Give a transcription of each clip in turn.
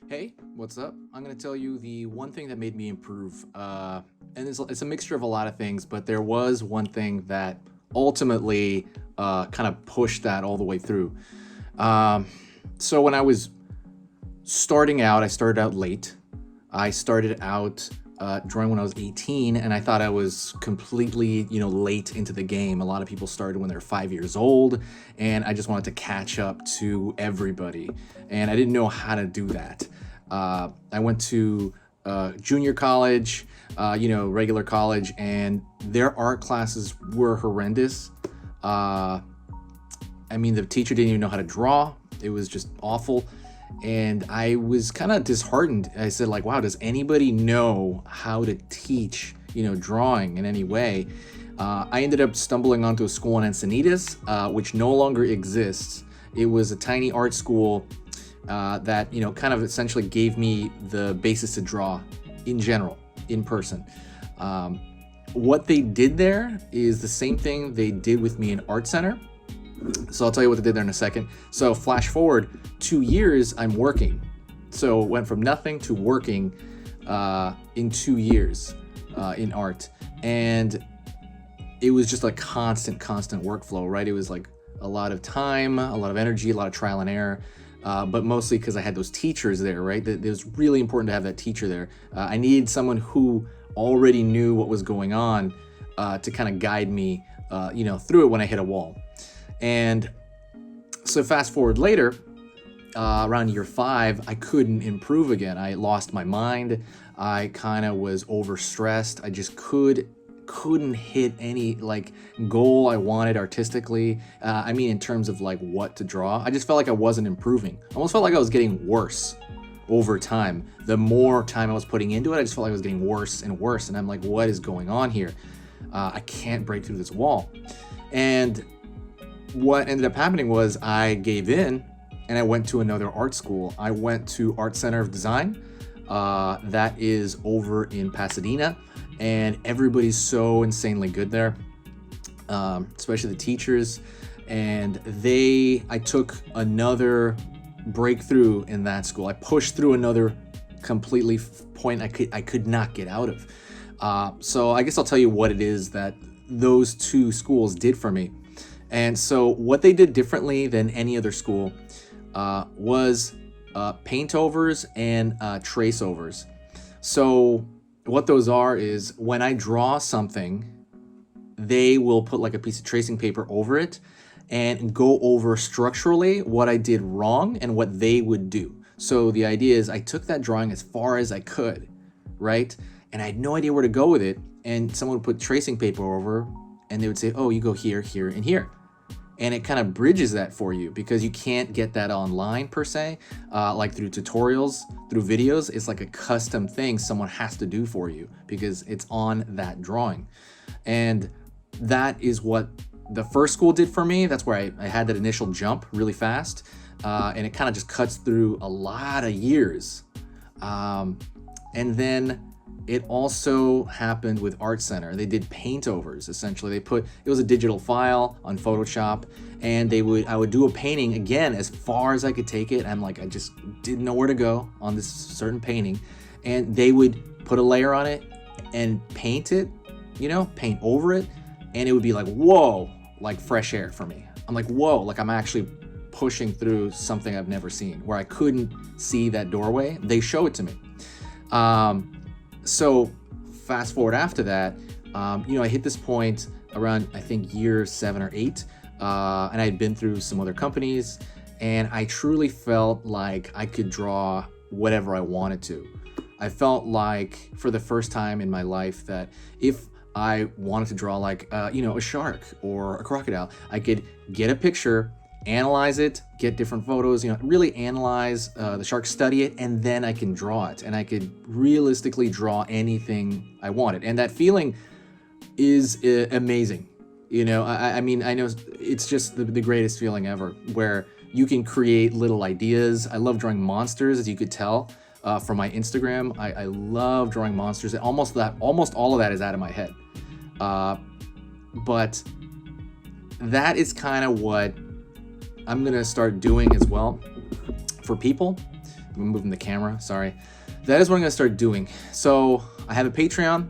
Hey, what's up? I'm going to tell you the one thing that made me improve. And it's a mixture of a lot of things, but there was one thing that ultimately kind of pushed that all the way through. Um, so when I was starting out, I started out late. I started out drawing when I was 18, and I thought I was completely, late into the game. A lot of people started when they're 5 years old, and I just wanted to catch up to everybody, and I didn't know how to do that. I went to junior college, regular college, and their art classes were horrendous. The teacher didn't even know how to draw. It was just awful. And I was kind of disheartened. I said, like, wow, does anybody know how to teach, drawing in any way? I ended up stumbling onto a school in Encinitas, which no longer exists. It was a tiny art school that, kind of essentially gave me the basis to draw in general, in person. What they did there is the same thing they did with me in Art Center. So I'll tell you what they did there in a second. So flash forward 2 years, I'm working. So it went from nothing to working in 2 years in art. And it was just a constant workflow, right? It was like a lot of time, a lot of energy, a lot of trial and error. But mostly because I had those teachers there, right? It was really important to have that teacher there. I needed someone who already knew what was going on to kind of guide me, through it when I hit a wall. And so fast forward later, around year 5, I couldn't improve again. I lost my mind. I kind of was overstressed. I just couldn't hit any goal I wanted artistically. In terms of what to draw. I just felt like I wasn't improving. I almost felt like I was getting worse over time. The more time I was putting into it, I just felt like I was getting worse and worse. And I'm like, what is going on here? I can't break through this wall. And what ended up happening was I gave in and I went to another art school. I went to Art Center of Design. That is over in Pasadena, and everybody's so insanely good there, especially the teachers. And I took another breakthrough in that school. I pushed through another completely point I could not get out of. So I guess I'll tell you what it is that those two schools did for me. And so what they did differently than any other school was paint overs and trace overs. So what those are is when I draw something, they will put like a piece of tracing paper over it and go over structurally what I did wrong and what they would do. So the idea is I took that drawing as far as I could, right? And I had no idea where to go with it. And someone would put tracing paper over and they would say, oh, you go here, here, and here. And it kind of bridges that for you because you can't get that online per se, like through tutorials, through videos. It's like a custom thing someone has to do for you because it's on that drawing. And that is what the first school did for me. That's where I had that initial jump really fast. And it kind of just cuts through a lot of years. And then it also happened with Art Center. They did paint overs, essentially. It was a digital file on Photoshop, and I would do a painting again as far as I could take it. I'm like, I just didn't know where to go on this certain painting. And they would put a layer on it and paint it, paint over it. And it would be like, whoa, like fresh air for me. I'm like, whoa, like I'm actually pushing through something I've never seen where I couldn't see that doorway. They show it to me. So fast forward after that, I hit this point around, I think, year 7 or 8, and I had been through some other companies, and I truly felt like I could draw whatever I wanted to. I felt like for the first time in my life that if I wanted to draw a shark or a crocodile, I could get a picture, analyze it, get different photos, really analyze the shark, study it, and then I can draw it. And I could realistically draw anything I wanted. And that feeling is amazing. I know it's just the greatest feeling ever where you can create little ideas. I love drawing monsters, as you could tell from my Instagram. I love drawing monsters. Almost all of that is out of my head. But that is kind of what I'm gonna start doing as well for people. moving the camera, sorry. That is what I'm gonna start doing. So I have a Patreon.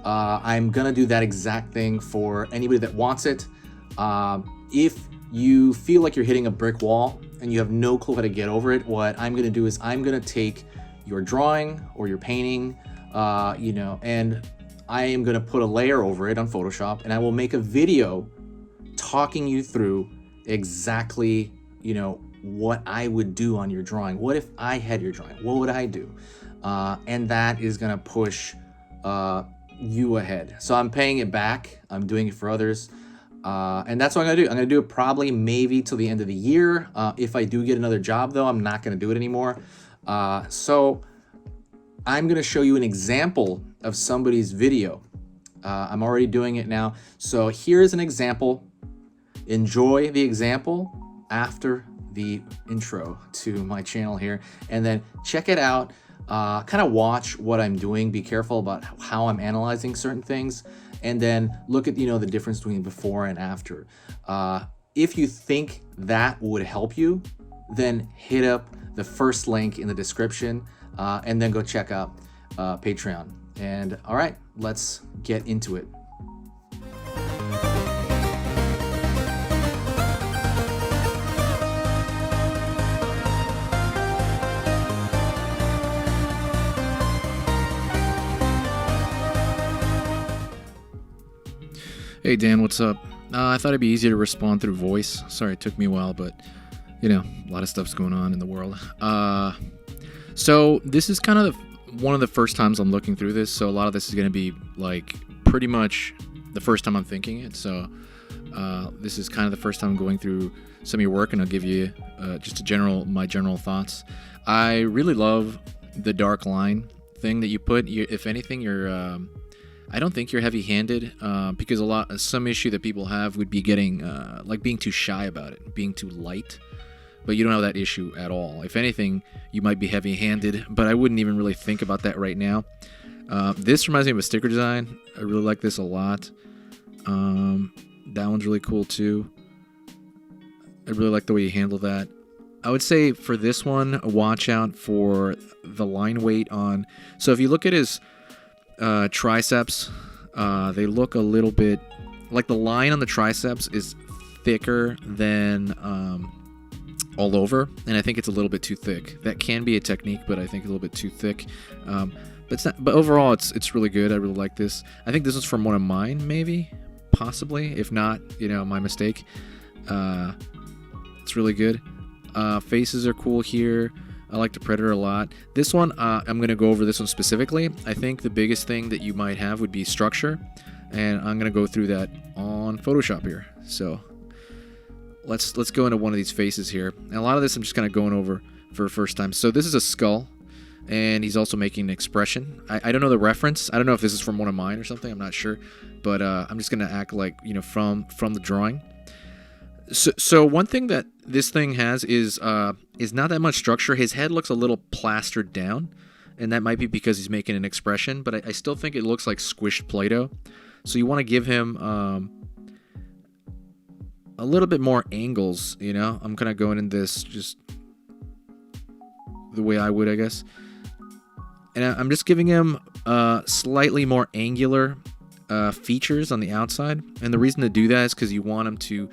I'm gonna do that exact thing for anybody that wants it. If you feel like you're hitting a brick wall and you have no clue how to get over it, what I'm gonna do is I'm gonna take your drawing or your painting, and I am gonna put a layer over it on Photoshop, and I will make a video talking you through exactly, what I would do on your drawing. What if I had your drawing? What would I do? And that is gonna push you ahead. So I'm paying it back. I'm doing it for others. And that's what I'm gonna do. I'm gonna do it probably maybe till the end of the year. If I do get another job though, I'm not gonna do it anymore. So I'm gonna show you an example of somebody's video. I'm already doing it now. So here's an example. Enjoy the example after the intro to my channel here, and then check it out. Kind of watch what I'm doing. Be careful about how I'm analyzing certain things, and then look at the difference between before and after. If you think that would help you, then hit up the first link in the description, and then go check out Patreon. And all right, let's get into it. Hey Dan, what's up? I thought it'd be easier to respond through voice. Sorry, it took me a while, but a lot of stuff's going on in the world. So this is kind of one of the first times I'm looking through this, so a lot of this is going to be like pretty much the first time I'm thinking it. So this is kind of the first time I'm going through some of your work, and I'll give you just my general thoughts. I really love the dark line thing that you put. If anything, you're I don't think you're heavy-handed, because some issue that people have would be getting like being too shy about it, being too light. But you don't have that issue at all. If anything, you might be heavy-handed, but I wouldn't even really think about that right now. This reminds me of a sticker design. I really like this a lot. That one's really cool too. I really like the way you handle that. I would say for this one, watch out for the line weight on. So if you look at his triceps, they look a little bit like the line on the triceps is thicker than all over, and I think it's a little bit too thick. That can be a technique, but I think a little bit too thick. But it's not. But overall, it's really good. I really like this. I think this is from one of mine, maybe, possibly. If not, my mistake. It's really good. Faces are cool here. I like the Predator a lot. This one, I'm going to go over this one specifically. I think the biggest thing that you might have would be structure, and I'm going to go through that on Photoshop here. So let's go into one of these faces here. And a lot of this I'm just kind of going over for the first time. So this is a skull, and he's also making an expression. I don't know the reference. I don't know if this is from one of mine or something. I'm not sure, but I'm just going to act like from the drawing. So one thing that this thing has is not that much structure. His head looks a little plastered down, and that might be because he's making an expression, but I still think it looks like squished Play-Doh. So you want to give him a little bit more angles, I'm kind of going in this just the way I would, I guess. And I'm just giving him slightly more angular features on the outside. And the reason to do that is because you want him to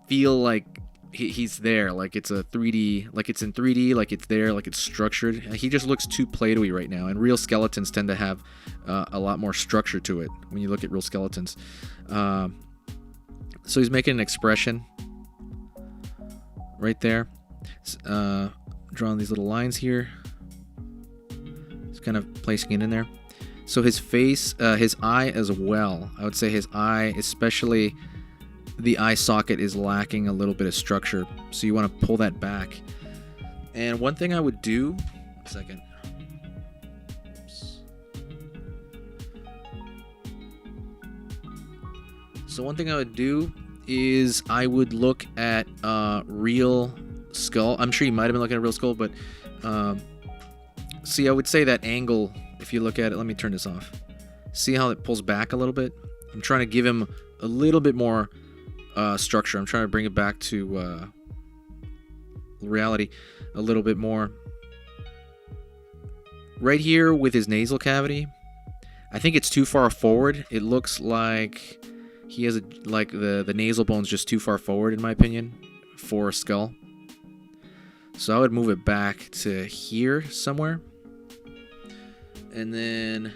feel like he's there, like it's a 3D, like it's in 3D, like it's there, like it's structured. He just looks too Play-Doh-y right now, and real skeletons tend to have a lot more structure to it when you look at real skeletons. So he's making an expression right there, drawing these little lines here. He's kind of placing it in there. So his face, his eye as well, I would say his eye, especially the eye socket, is lacking a little bit of structure, so you want to pull that back. And one thing I would do, a second. Oops. So one thing I would do is I would look at real skull. I'm sure you might have been looking at real skull, but see, I would say that angle, if you look at it, let me turn this off. See how it pulls back a little bit? I'm trying to give him a little bit more structure. I'm trying to bring it back to reality a little bit more. right here with his nasal cavity, I think it's too far forward. It looks like he has the nasal bone's just too far forward, in my opinion, for a skull. So I would move it back to here somewhere. And then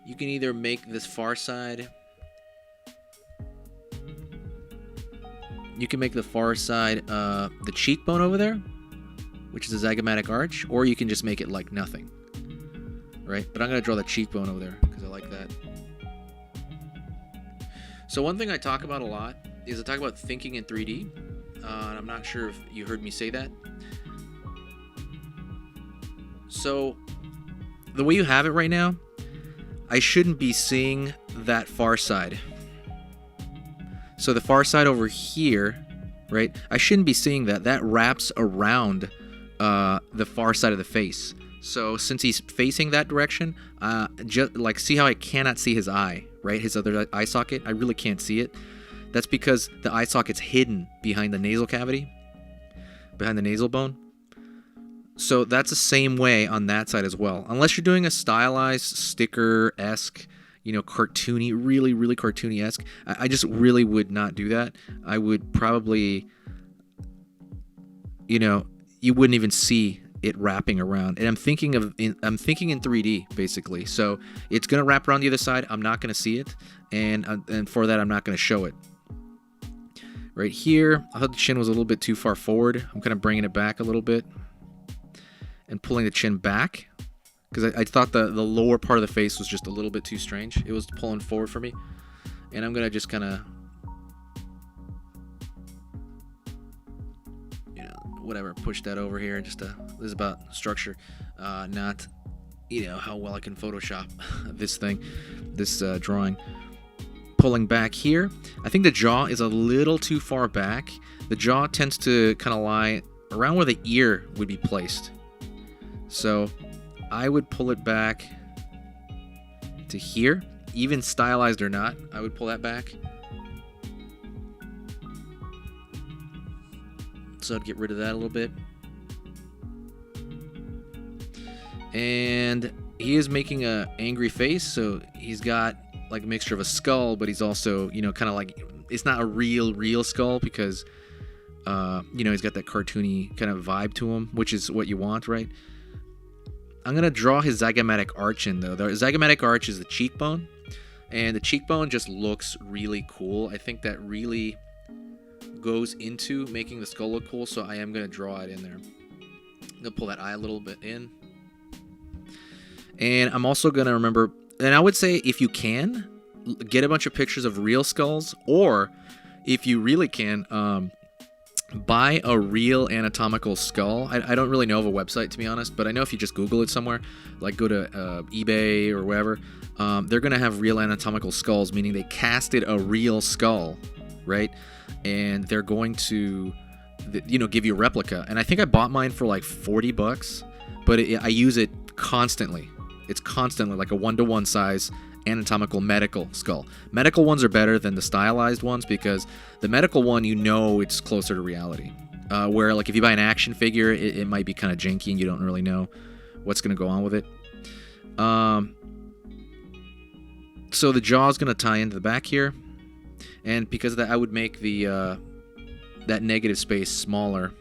you can either make this far side. You can make the far side the cheekbone over there, which is a zygomatic arch, or you can just make it like nothing. Right? But I'm going to draw the cheekbone over there because I like that. So one thing I talk about a lot is I talk about thinking in 3D. And I'm not sure if you heard me say that. So the way you have it right now, I shouldn't be seeing that far side. So the far side over here, right? I shouldn't be seeing that. That wraps around the far side of the face. So since he's facing that direction, just like see how I cannot see his eye, right? His other eye socket, I really can't see it. That's because the eye socket's hidden behind the nasal cavity, behind the nasal bone. So that's the same way on that side as well. Unless you're doing a stylized sticker-esque, cartoony, really, really cartoony-esque. I just really would not do that. I would probably, you wouldn't even see it wrapping around. And I'm thinking in 3D, basically. So it's going to wrap around the other side. I'm not going to see it. And for that, I'm not going to show it. Right here, I thought the chin was a little bit too far forward. I'm kind of bringing it back a little bit and pulling the chin back because I thought the lower part of the face was just a little bit too strange. It was pulling forward for me. And I'm going to just kind of, whatever, push that over here. Just this is about structure, not, how well I can Photoshop this drawing. Pulling back here. I think the jaw is a little too far back. The jaw tends to kind of lie around where the ear would be placed. So I would pull it back to here, even stylized or not. I would pull that back. So I'd get rid of that a little bit. And he is making an angry face, so he's got like a mixture of a skull, but he's also, kind of like, it's not a real skull because, he's got that cartoony kind of vibe to him, which is what you want, right? I'm going to draw his zygomatic arch in, though. The zygomatic arch is the cheekbone, and the cheekbone just looks really cool. I think that really goes into making the skull look cool, so I am going to draw it in there. I'm going to pull that eye a little bit in. And I'm also going to remember, and I would say if you can, get a bunch of pictures of real skulls, or if you really can, buy a real anatomical skull. I don't really know of a website, to be honest, but I know if you just Google it somewhere, like go to eBay or wherever, they're going to have real anatomical skulls, meaning they casted a real skull, right? And they're going to, give you a replica. And I think I bought mine for like $40, but I use it constantly. It's constantly like a 1-to-1 size anatomical medical skull. Medical ones are better than the stylized ones because the medical one, it's closer to reality. Where like if you buy an action figure, it might be kind of janky and you don't really know what's going to go on with it. So the jaw is going to tie into the back here, and because of that, I would make the that negative space smaller.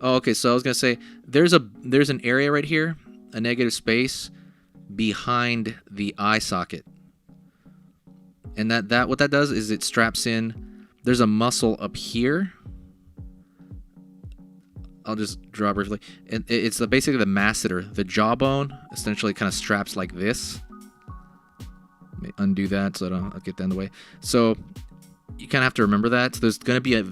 Oh, okay, so I was gonna say there's an area right here, a negative space behind the eye socket, and that what that does is it straps in. There's a muscle up here. I'll just draw briefly. It's basically the masseter, the jawbone, essentially kind of straps like this. Let me undo that so I'll get that in the way. So you kind of have to remember that. So there's gonna be a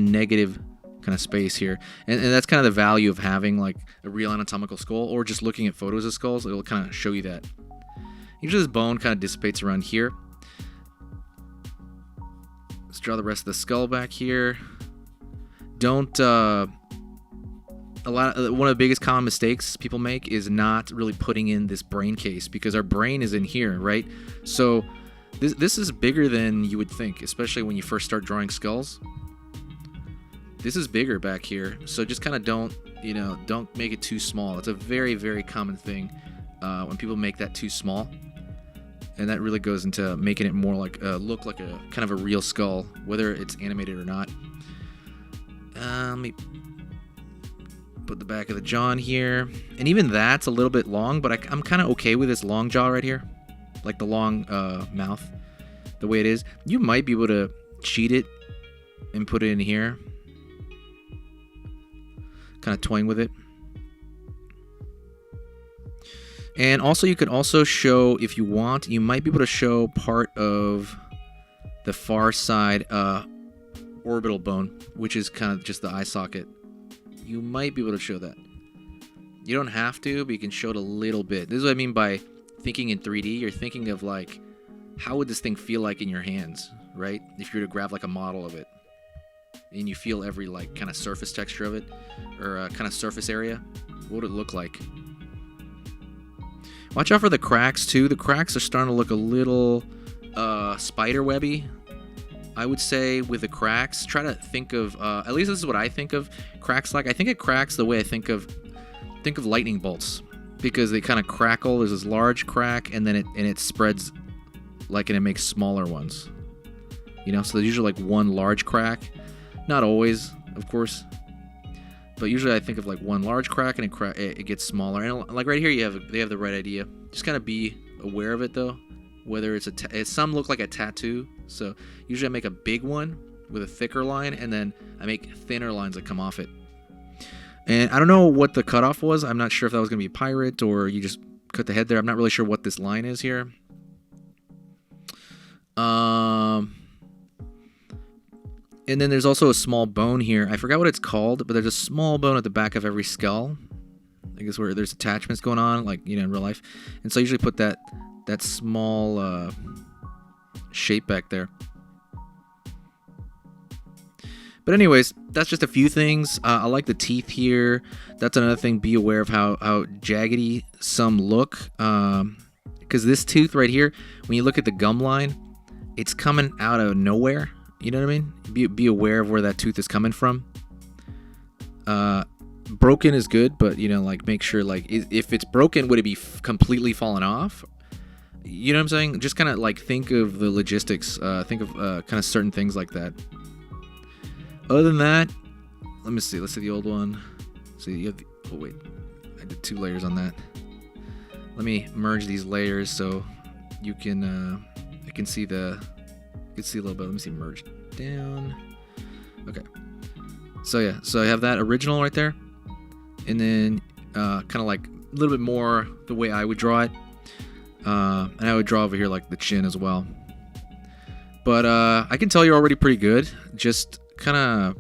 negative kind of space here, and that's kind of the value of having like a real anatomical skull, or just looking at photos of skulls. It'll kind of show you that. Usually this bone kind of dissipates around here. Let's draw the rest of the skull back here. Don't one of the biggest common mistakes people make is not really putting in this brain case, because our brain is in here, right? So this is bigger than you would think, especially when you first start drawing skulls. This is bigger back here, so just kind of don't make it too small. It's a very, very common thing when people make that too small, and that really goes into making it more like look like a kind of a real skull, whether it's animated or not. Let me put the back of the jaw in here, and even that's a little bit long, but I'm kind of okay with this long jaw right here, like the long mouth, the way it is. You might be able to cheat it and put it in here, kind of toying with it. And also, you could also show, if you want, you might be able to show part of the far side orbital bone, which is kind of just the eye socket. You might be able to show that. You don't have to, but you can show it a little bit. This is what I mean by thinking in 3D. You're thinking of like, how would this thing feel like in your hands, right? If you were to grab like a model of it, and you feel every like kind of surface texture of it, or kind of surface area, what would it look like? Watch out for the cracks too. The cracks are starting to look a little spider webby, I would say, with the cracks. Try to think of, at least this is what I think of cracks like. I think it cracks the way I think of lightning bolts, because they kind of crackle. There's this large crack, and then it spreads like, and it makes smaller ones. You know, so there's usually like one large crack. Not always, of course, but usually I think of like one large crack, and it gets smaller. And like right here, they have the right idea. Just kind of be aware of it though. Whether it's some look like a tattoo, so usually I make a big one with a thicker line, and then I make thinner lines that come off it. And I don't know what the cutoff was. I'm not sure if that was going to be a pirate or you just cut the head there. I'm not really sure what this line is here. And then there's also a small bone here. I forgot what it's called, but there's a small bone at the back of every skull. I guess where there's attachments going on, like, you know, in real life. And so I usually put that small shape back there. But anyways, that's just a few things. I like the teeth here. That's another thing. Be aware of how jaggedy some look. Because this tooth right here, when you look at the gum line, it's coming out of nowhere. You know what I mean? Be aware of where that tooth is coming from. Broken is good, but, you know, like, make sure, like, if it's broken, would it be completely fallen off? You know what I'm saying? Just kind of like think of the logistics. Think of kind of certain things like that. Other than that, let me see. Let's see the old one. See, you have the, oh wait, I did 2 layers on that. Let me merge these layers so you can I can see the. You can see a little bit. Let me see, merge down. Okay. So yeah, so I have that original right there, and then kind of like a little bit more the way I would draw it. And I would draw over here like the chin as well. But I can tell you're already pretty good. Just kind of,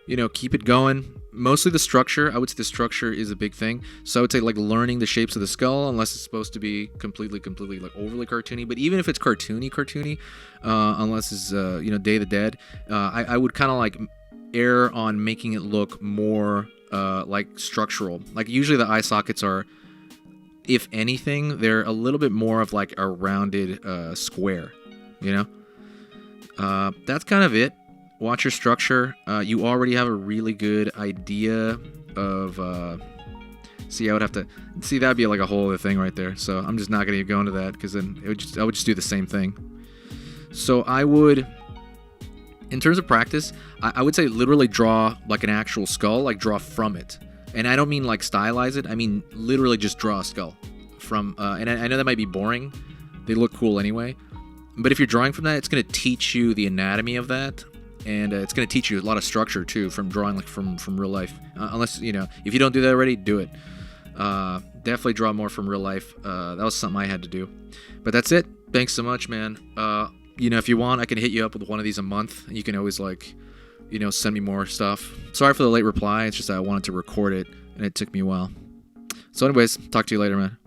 you know, keep it going. Mostly the structure. I would say the structure is a big thing. So I would say like learning the shapes of the skull, unless it's supposed to be completely like overly cartoony. But even if it's cartoony, unless it's you know, Day of the Dead, I would kind of like err on making it look more like structural. Like usually the eye sockets are, if anything, they're a little bit more of like a rounded square, you know? That's kind of it. Watch your structure. You already have a really good idea of... see, I would have to... See, that'd be like a whole other thing right there. So I'm just not going to go into that, because then I would just do the same thing. So I would... In terms of practice, I would say literally draw like an actual skull, like draw from it. And I don't mean like stylize it. I mean literally just draw a skull from. And I know that might be boring. They look cool anyway. But if you're drawing from that, it's going to teach you the anatomy of that, and it's going to teach you a lot of structure too from drawing like from real life. Unless, you know, if you don't do that already, do it. Definitely draw more from real life. That was something I had to do. But that's it. Thanks so much, man. You know, if you want, I can hit you up with one of these a month. You can always like, you know, send me more stuff. Sorry for the late reply. It's just I wanted to record it, and it took me a while. So anyways, talk to you later, man.